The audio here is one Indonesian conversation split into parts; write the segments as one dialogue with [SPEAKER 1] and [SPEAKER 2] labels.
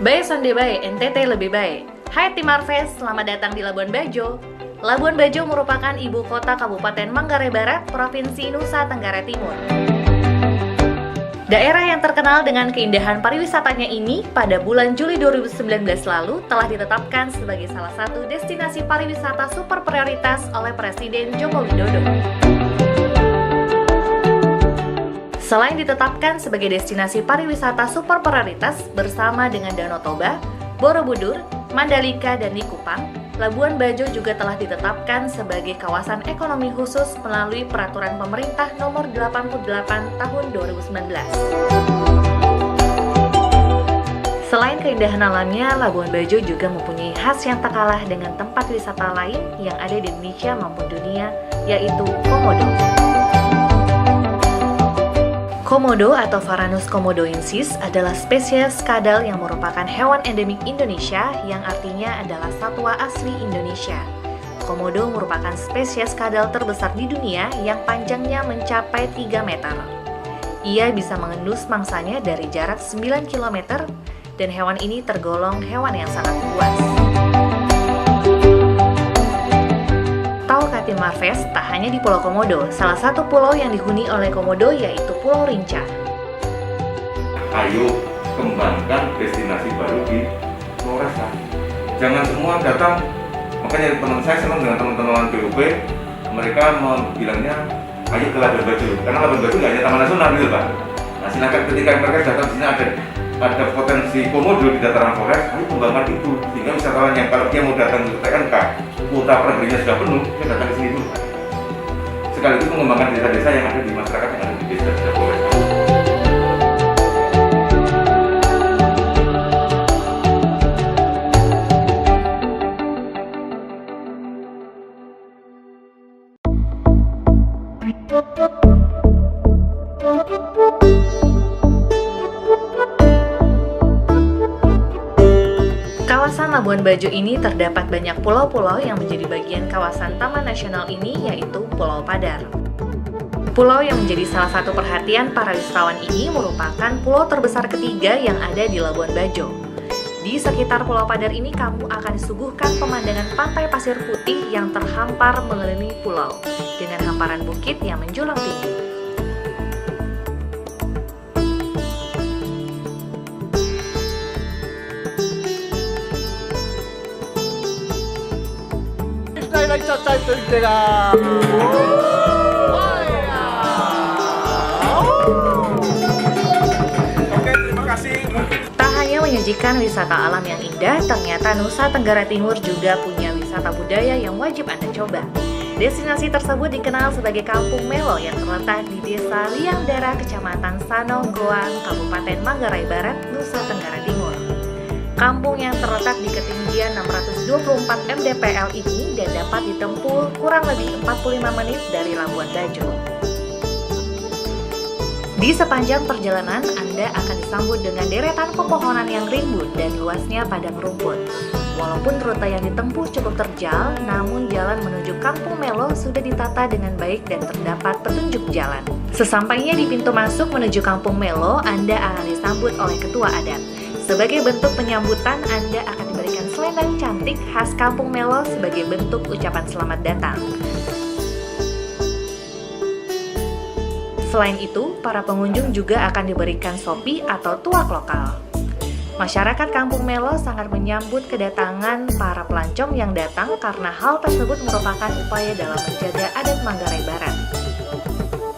[SPEAKER 1] Bae Sonde Bae, NTT lebih baik. Hai tim Marves, selamat datang di Labuan Bajo. Labuan Bajo merupakan ibu kota Kabupaten Manggarai Barat, Provinsi Nusa Tenggara Timur. Daerah yang terkenal dengan keindahan pariwisatanya ini pada bulan Juli 2019 lalu telah ditetapkan sebagai salah satu destinasi pariwisata super prioritas oleh Presiden Joko Widodo. Selain ditetapkan sebagai destinasi pariwisata super prioritas bersama dengan Danau Toba, Borobudur, Mandalika, dan Likupang, Labuan Bajo juga telah ditetapkan sebagai kawasan ekonomi khusus melalui Peraturan Pemerintah Nomor 88 Tahun 2019. Selain keindahan alamnya, Labuan Bajo juga mempunyai khas yang tak kalah dengan tempat wisata lain yang ada di Indonesia maupun dunia, yaitu Komodo. Komodo atau Varanus komodoensis adalah spesies kadal yang merupakan hewan endemik Indonesia yang artinya adalah satwa asli Indonesia. Komodo merupakan spesies kadal terbesar di dunia yang panjangnya mencapai 3 meter. Ia bisa mengendus mangsanya dari jarak 9 km dan hewan ini tergolong hewan yang sangat buas. Tahukah tim Marves, tak hanya di Pulau Komodo, salah satu pulau yang dihuni oleh Komodo yaitu Pulau Rinca.
[SPEAKER 2] Ayo kembangkan destinasi baru di Flores. Jangan semua datang, makanya teman saya senang dengan teman-teman PUP, mereka bilangnya ayo ke Labuan Bajo, karena Labuan Bajo nggak hanya taman nasional gitu Pak. Nah silakan ketika mereka datang di sini ada potensi Komodo di dataran Flores, ayo kembangkan itu, sehingga wisatawan yang kalau dia mau datang ke TNK, kuota per harinya sudah penuh, dia datang ke sini dulu. Sekaligus mengembangkan desa-desa yang ada di masyarakat yang ada di desa Flores.
[SPEAKER 1] Kawasan Labuan Bajo ini terdapat banyak pulau-pulau yang menjadi bagian kawasan Taman Nasional ini, yaitu Pulau Padar. Pulau yang menjadi salah satu perhatian para wisatawan ini merupakan pulau terbesar ketiga yang ada di Labuan Bajo. Di sekitar Pulau Padar ini kamu akan disuguhkan pemandangan pantai pasir putih yang terhampar mengelilingi pulau dengan hamparan bukit yang menjulang tinggi.
[SPEAKER 3] Oke, terima kasih.
[SPEAKER 1] Tak hanya menyajikan wisata alam yang indah, ternyata Nusa Tenggara Timur juga punya wisata budaya yang wajib Anda coba. Destinasi tersebut dikenal sebagai Kampung Melo yang terletak di Desa Liangdara, Kecamatan Sanong Goang, Kabupaten Manggarai Barat, Nusa Tenggara Timur. Kampung yang terletak di ketinggian 624 mdpl ini dan dapat ditempuh kurang lebih 45 menit dari Labuan Bajo. Di sepanjang perjalanan, Anda akan disambut dengan deretan pepohonan yang rimbun dan luasnya padang rumput. Walaupun rute yang ditempuh cukup terjal, namun jalan menuju Kampung Melo sudah ditata dengan baik dan terdapat petunjuk jalan. Sesampainya di pintu masuk menuju Kampung Melo, Anda akan disambut oleh ketua adat. Sebagai bentuk penyambutan, Anda akan diberikan selendang cantik khas Kampung Melo sebagai bentuk ucapan selamat datang. Selain itu, para pengunjung juga akan diberikan sopi atau tuak lokal. Masyarakat Kampung Melo sangat menyambut kedatangan para pelancong yang datang karena hal tersebut merupakan upaya dalam menjaga adat Manggarai Barat.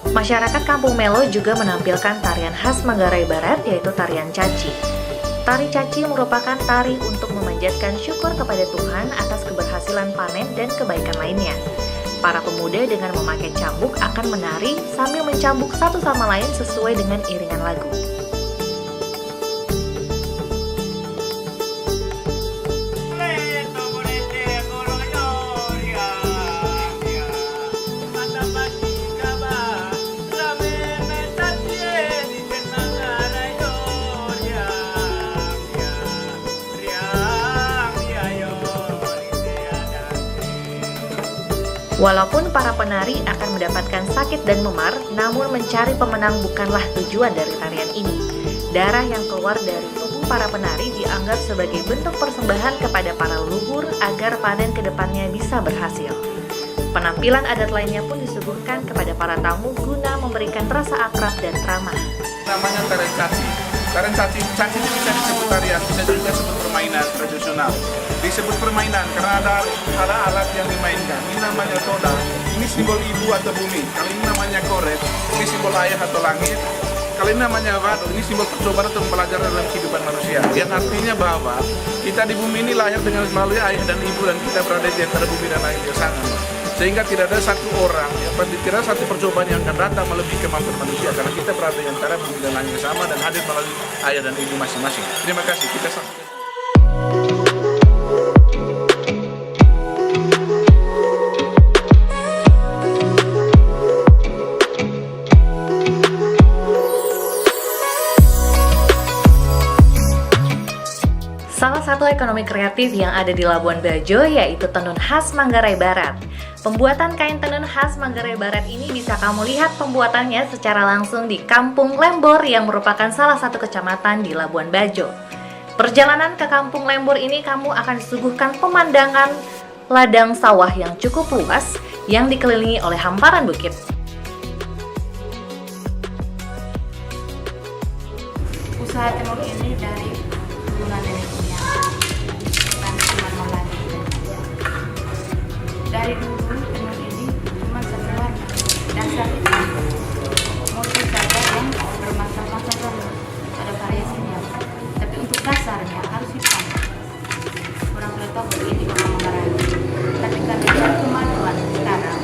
[SPEAKER 1] Masyarakat Kampung Melo juga menampilkan tarian khas Manggarai Barat yaitu tarian caci. Tari caci merupakan tari untuk memanjatkan syukur kepada Tuhan atas keberhasilan panen dan kebaikan lainnya. Para pemuda dengan memakai cambuk akan menari sambil mencambuk satu sama lain sesuai dengan iringan lagu. Walaupun para penari akan mendapatkan sakit dan memar, namun mencari pemenang bukanlah tujuan dari tarian ini. Darah yang keluar dari tubuh para penari dianggap sebagai bentuk persembahan kepada para leluhur agar panen kedepannya bisa berhasil. Penampilan adat lainnya pun disuguhkan kepada para tamu guna memberikan rasa akrab dan ramah.
[SPEAKER 3] Namanya tarian caci. Tarian caci itu bisa disebut tarian, bisa juga disebut permainan tradisional. Disebut permainan karena ada alat yang dimainkan. Ini namanya toda, ini simbol ibu atau bumi. Kalau ini namanya koret, ini simbol ayah atau langit. Kalau ini namanya wado, ini simbol percobaan atau pembelajaran dalam kehidupan manusia. Yang artinya bahwa kita di bumi ini lahir dengan melalui ayah dan ibu, dan kita berada di antara bumi dan langit yang sama. Sehingga tidak ada satu orang, tidak ada satu percobaan yang akan datang melebihi kemampuan manusia, karena kita berada di antara bumi dan langit yang sama dan hadir melalui ayah dan ibu masing-masing. Terima kasih. Kita saksikan.
[SPEAKER 1] Salah satu ekonomi kreatif yang ada di Labuan Bajo yaitu tenun khas Manggarai Barat. Pembuatan kain tenun khas Manggarai Barat ini bisa kamu lihat pembuatannya secara langsung di Kampung Lembor yang merupakan salah satu kecamatan di Labuan Bajo. Perjalanan ke Kampung Lembor ini kamu akan disuguhkan pemandangan ladang sawah yang cukup luas yang dikelilingi oleh hamparan bukit.
[SPEAKER 4] Usaha tenun ini dari turunan nenek moyang, bukan cuma melanjutkan aja. Dari dulu tenun ini cuma satu warna, dasar hitam. Motif saja yang bermacam-macam ada variasinya. Tapi untuk dasarnya harus hitam. Orang sudah tahu begini orang Manggarai. Tapi karena dia kemajuan sekarang,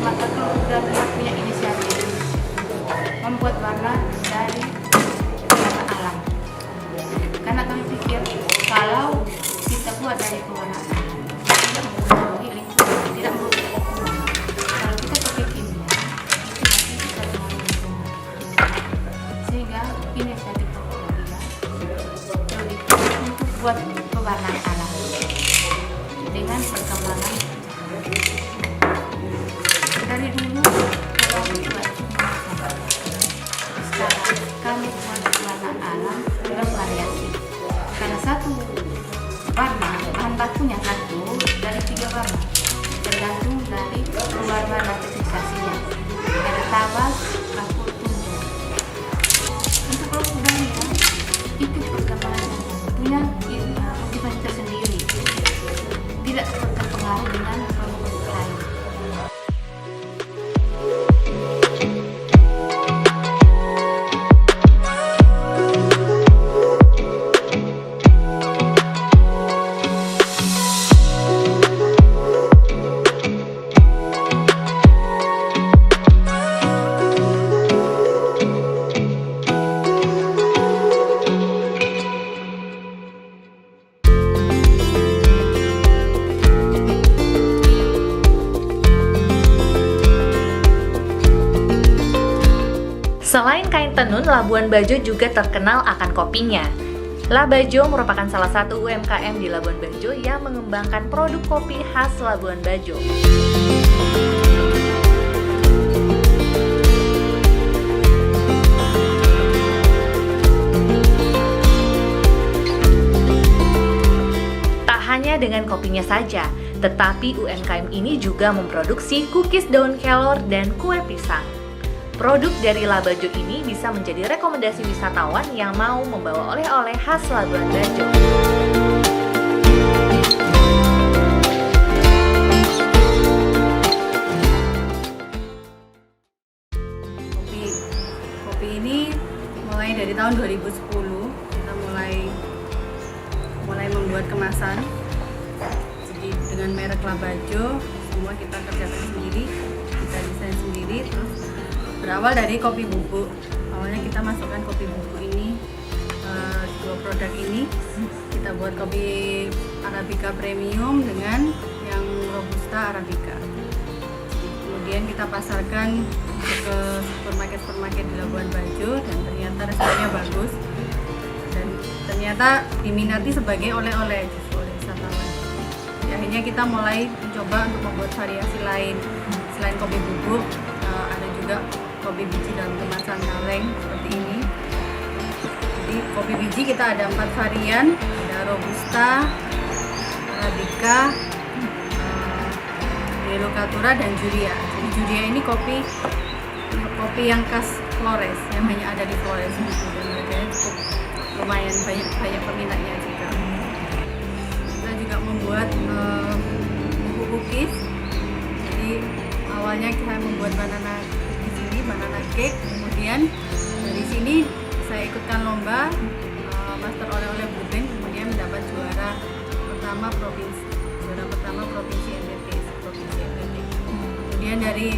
[SPEAKER 4] maka sudah punya inisiatif membuat warna dari alam. Karena kami pikir kalau kita buat dari pewarnaan tidak mengurangi lingkungan, tidak merugikan lingkungan. Kalau kita pakai kimia, itu nanti bisa mengurangi lingkungan. Sehingga inisiatif Tokopedia untuk buat pewarnaan alam dengan perkembangan dari dulu kalau buat sekarang kami buat pewarnaan alam dengan variasi. Karena satu warna, bahan bakunya satu dari 3 warna, tergantung dari warna dan teksturasinya. Ada tabas, kapur, tunjang. Untuk kalau budaya itu perkembangan punya motivasi tersendiri, tidak terpengaruh dengan produk lain.
[SPEAKER 1] Selain kain tenun, Labuan Bajo juga terkenal akan kopinya. Labajo merupakan salah satu UMKM di Labuan Bajo yang mengembangkan produk kopi khas Labuan Bajo. Tak hanya dengan kopinya saja, tetapi UMKM ini juga memproduksi cookies daun kelor dan kue pisang. Produk dari Labajo ini bisa menjadi rekomendasi wisatawan yang mau membawa oleh-oleh khas Labuan Bajo.
[SPEAKER 4] Kopi ini mulai dari tahun 2010 kita mulai membuat kemasan. Jadi dengan merek Labajo semua kita kerjakan sendiri, kita desain sendiri, terus berawal dari kopi bubuk. Awalnya kita masukkan kopi bubuk ini, 2 produk ini kita buat kopi Arabica Premium dengan yang Robusta Arabica. Kemudian kita pasarkan ke supermarket di Labuan Bajo dan ternyata responnya bagus dan ternyata diminati sebagai oleh-oleh justru oleh wisatawan. Akhirnya kita mulai mencoba untuk membuat variasi lain selain kopi bubuk, ada juga kopi biji dalam kemasan kaleng seperti ini. Jadi kopi biji kita ada 4 varian, ada Robusta, Arabica, Delocatura dan Julia. Jadi Julia ini kopi yang khas Flores, yang hanya ada di Flores gitu, dan harganya cukup lumayan banyak peminatnya juga. Kita juga membuat buku cookies. Jadi awalnya kita membuat banana cookies ini, banana cake. Kemudian dari sini saya ikutkan lomba Master Oleh-oleh Buben, kemudian mendapat juara pertama provinsi NTT. Kemudian dari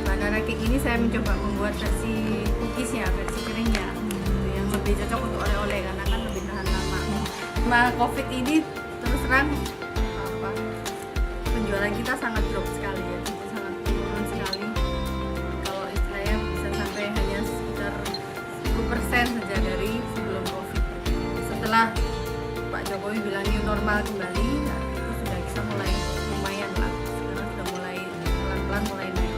[SPEAKER 4] banana cake ini saya mencoba membuat versi cookiesnya, versi keringnya, yang lebih cocok untuk oleh-oleh karena kan lebih tahan lama. Nah, COVID ini terus terang penjualan kita sangat drop sekali ya, sangat turun sekali. Kalau istilahnya bisa sampai hanya sekitar 10% saja dari sebelum COVID. Setelah Pak Jokowi bilang new normal kembali, nah, itu sudah bisa mulai lumayan lah. Sekarang sudah mulai pelan-pelan mulai naik.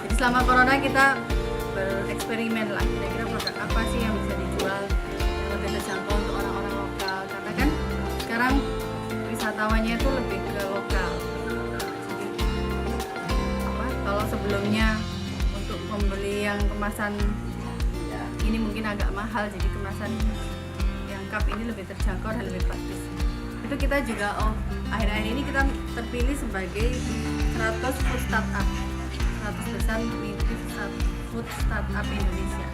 [SPEAKER 4] Jadi selama corona kita bereksperimen lah, kira-kira produk apa sih yang bisa dijual yang lebih terjangkau untuk orang-orang lokal, karena kan sekarang wisatawannya itu lebih ke lokal. Jadi kalau sebelumnya untuk membeli yang kemasan ya, ini mungkin agak mahal, jadi kemasan yang cup ini lebih terjangkau dan lebih praktis. Itu kita juga akhir-akhir ini kita terpilih sebagai 100 food startup, 100 besar food startup Indonesia.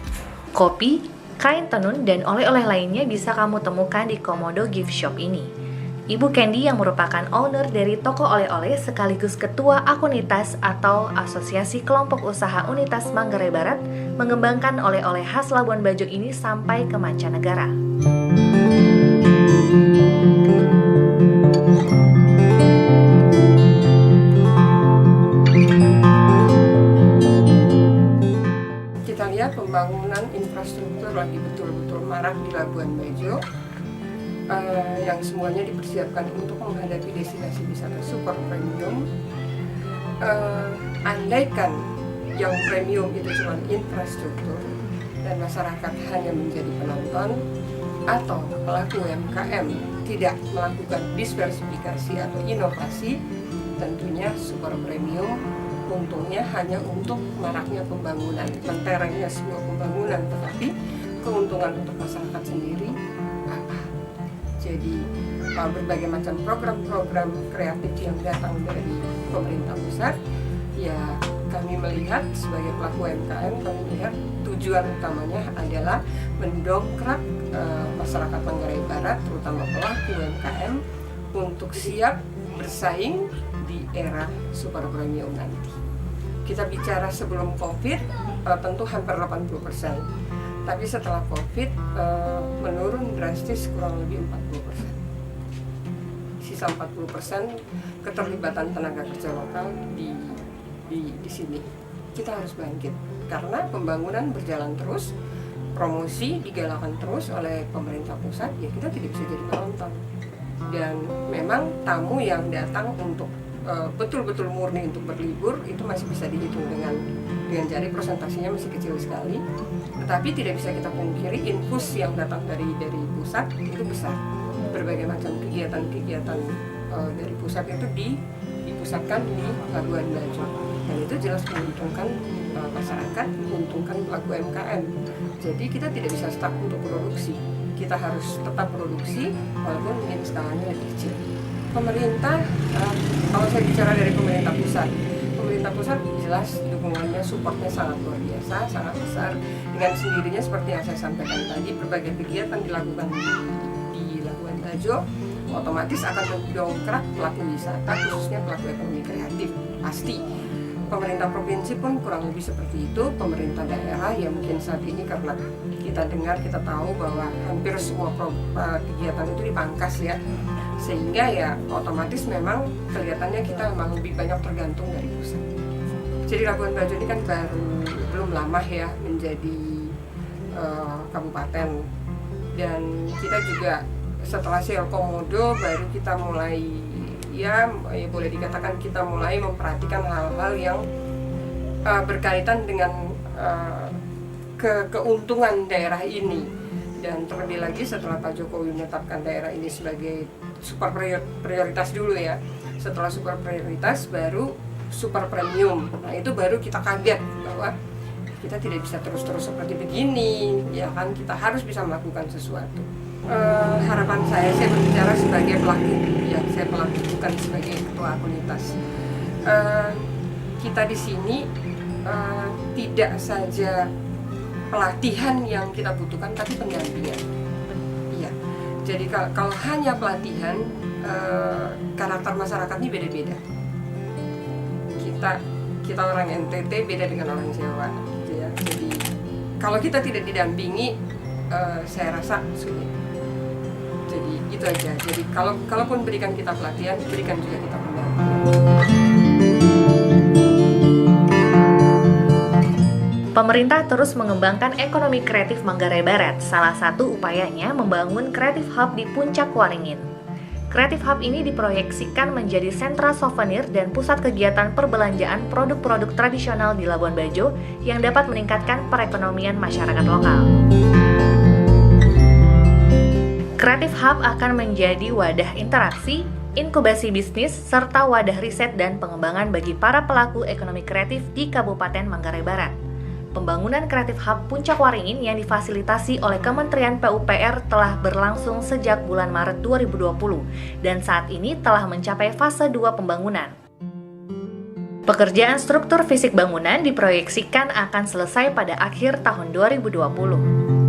[SPEAKER 1] Kopi, kain tenun, dan oleh-oleh lainnya bisa kamu temukan di Komodo Gift Shop ini. Ibu Candy yang merupakan owner dari toko oleh-oleh sekaligus ketua Akunitas atau Asosiasi Kelompok Usaha Unitas Manggarai Barat mengembangkan oleh-oleh khas Labuan Bajo ini sampai ke mancanegara.
[SPEAKER 5] Kita lihat pembangunan infrastruktur lagi betul-betul marak di Labuan Bajo, yang semuanya dipersiapkan untuk menghadapi destinasi wisata super premium. Andaikan yang premium itu cuma infrastruktur dan masyarakat hanya menjadi penonton, atau pelaku UMKM tidak melakukan diversifikasi atau inovasi, tentunya super premium untungnya hanya untuk maraknya pembangunan, menterengnya sebuah pembangunan, tetapi keuntungan untuk masyarakat sendiri apa? Jadi berbagai macam program-program kreatif yang datang dari pemerintah pusat, ya kami melihat sebagai pelaku UMKM, kami melihat tujuan utamanya adalah mendongkrak masyarakat Manggarai Barat, terutama pelaku UMKM, untuk siap bersaing di era super premium nanti. Kita bicara sebelum COVID tentu hampir 80%, tapi setelah COVID menurun drastis kurang lebih 40%. Sisa 40% keterlibatan tenaga kerja lokal di sini. Kita harus bangkit karena pembangunan berjalan terus, promosi digalakan terus oleh pemerintah pusat, ya kita tidak bisa jadi penonton. Dan memang tamu yang datang untuk betul-betul murni untuk berlibur itu masih bisa dihitung dengan jari, presentasinya masih kecil sekali. Tetapi tidak bisa kita pungkiri infus yang datang dari pusat itu besar. Berbagai macam kegiatan-kegiatan dari pusat itu dipusatkan di Labuan Bajo, dan itu jelas menguntungkan masyarakat, menguntungkan pelaku UMKM. Jadi kita tidak bisa stuck untuk produksi, kita harus tetap produksi walaupun mungkin skalanya lebih kecil. Pemerintah, kalau saya bicara dari pemerintah pusat jelas dukungannya, supportnya sangat luar biasa, sangat besar. Dengan sendirinya seperti yang saya sampaikan tadi, berbagai kegiatan dilakukan di Labuan Bajo otomatis akan mendongkrak pelaku wisata, khususnya pelaku ekonomi kreatif. Pasti pemerintah provinsi pun kurang lebih seperti itu, pemerintah daerah ya mungkin saat ini karena kita dengar, kita tahu bahwa hampir semua kegiatan itu dipangkas ya, sehingga ya otomatis memang kelihatannya kita memang lebih banyak tergantung dari pusat. Jadi Labuan Bajo ini kan belum lama ya menjadi kabupaten, dan kita juga setelah Sel Komodo baru kita mulai ya boleh dikatakan kita mulai memperhatikan hal-hal yang berkaitan dengan keuntungan daerah ini. Dan terlebih lagi setelah Pak Jokowi menetapkan daerah ini sebagai super prioritas dulu ya. Setelah super prioritas baru super premium. Nah itu baru kita kaget bahwa kita tidak bisa terus-terus seperti begini, ya kan, kita harus bisa melakukan sesuatu. Harapan saya berbicara sebagai pelaku, ya saya pelaku bukan sebagai ketua komunitas. Kita di sini tidak saja pelatihan yang kita butuhkan, tapi pendampingan. Iya. Jadi kalau hanya pelatihan, karakter masyarakat ini beda-beda. Kita orang NTT beda dengan orang Jawa, gitu ya. Jadi kalau kita tidak didampingi, saya rasa sulit. Jadi itu aja. Jadi kalaupun berikan kita pelatihan, berikan juga kita pendampingan.
[SPEAKER 1] Pemerintah terus mengembangkan ekonomi kreatif Manggarai Barat. Salah satu upayanya membangun Creative Hub di Puncak Waringin. Creative Hub ini diproyeksikan menjadi sentra souvenir dan pusat kegiatan perbelanjaan produk-produk tradisional di Labuan Bajo yang dapat meningkatkan perekonomian masyarakat lokal. Creative Hub akan menjadi wadah interaksi, inkubasi bisnis, serta wadah riset dan pengembangan bagi para pelaku ekonomi kreatif di Kabupaten Manggarai Barat. Pembangunan Creative Hub Puncak Waringin yang difasilitasi oleh Kementerian PUPR telah berlangsung sejak bulan Maret 2020 dan saat ini telah mencapai fase 2 pembangunan. Pekerjaan struktur fisik bangunan diproyeksikan akan selesai pada akhir tahun 2020.